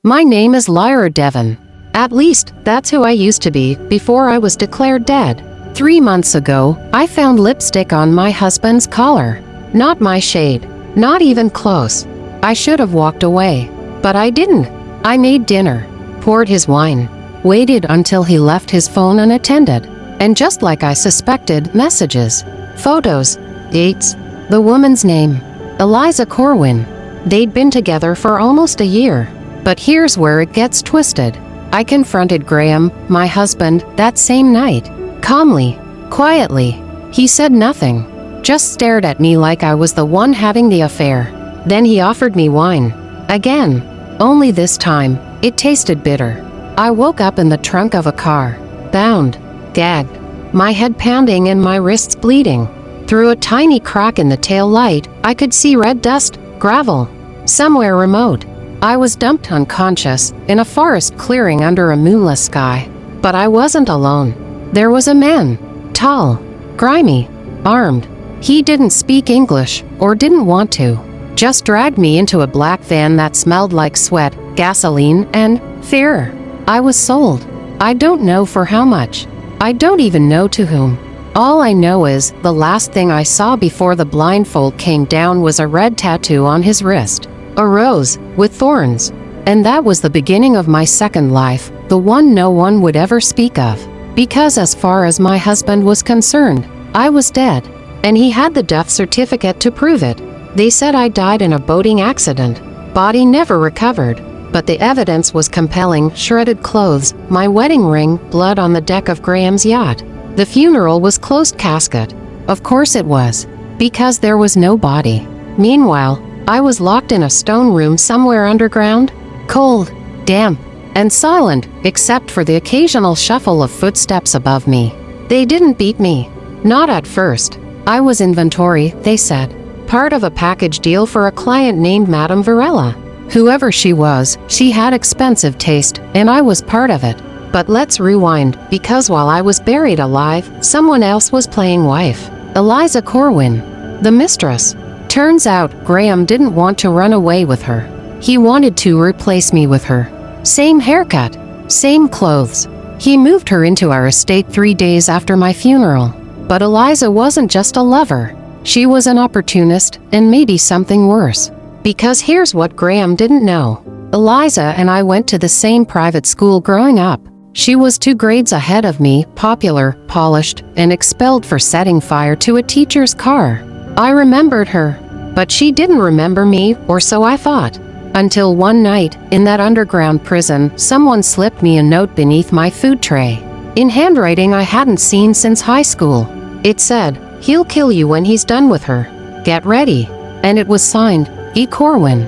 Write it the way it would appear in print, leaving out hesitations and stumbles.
My name is Lyra Devon. At least, that's who I used to be before I was declared dead. 3 months ago, I found lipstick on my husband's collar. Not my shade. Not even close. I should have walked away. But I didn't. I made dinner, poured his wine, waited until he left his phone unattended, and just like I suspected, messages, photos, dates, the woman's name, Eliza Corwin. They'd been together for almost a year. But here's where it gets twisted. I confronted Graham, my husband, that same night. Calmly, quietly. He said nothing, just stared at me like I was the one having the affair. Then he offered me wine. Again. Only this time, it tasted bitter. I woke up in the trunk of a car, bound, gagged, my head pounding and my wrists bleeding. Through a tiny crack in the tail light, I could see red dust, gravel, somewhere remote. I was dumped unconscious in a forest clearing under a moonless sky. But I wasn't alone. There was a man, tall, grimy, armed. He didn't speak English, or didn't want to. Just dragged me into a black van that smelled like sweat, gasoline, and fear. I was sold. I don't know for how much. I don't even know to whom. All I know is, the last thing I saw before the blindfold came down was a red tattoo on his wrist. A rose, with thorns. And that was the beginning of my second life, the one no one would ever speak of. Because as far as my husband was concerned, I was dead. And he had the death certificate to prove it. They said I died in a boating accident. Body never recovered. But the evidence was compelling: shredded clothes, my wedding ring, blood on the deck of Graham's yacht. The funeral was closed casket. Of course it was. Because there was no body. Meanwhile, I was locked in a stone room somewhere underground. Cold, damp, and silent, except for the occasional shuffle of footsteps above me. They didn't beat me. Not at first. I was inventory, they said. Part of a package deal for a client named Madame Varela. Whoever she was, she had expensive taste, and I was part of it. But let's rewind, because while I was buried alive, someone else was playing wife. Eliza Corwin, the mistress. Turns out, Graham didn't want to run away with her. He wanted to replace me with her. Same haircut, same clothes. He moved her into our estate 3 days after my funeral. But Eliza wasn't just a lover. She was an opportunist, and maybe something worse. Because here's what Graham didn't know. Eliza and I went to the same private school growing up. She was 2 grades ahead of me, popular, polished, and expelled for setting fire to a teacher's car. I remembered her, but she didn't remember me, or so I thought. Until one night, in that underground prison, someone slipped me a note beneath my food tray. In handwriting I hadn't seen since high school. It said, "He'll kill you when he's done with her. Get ready." And it was signed, E. Corwin.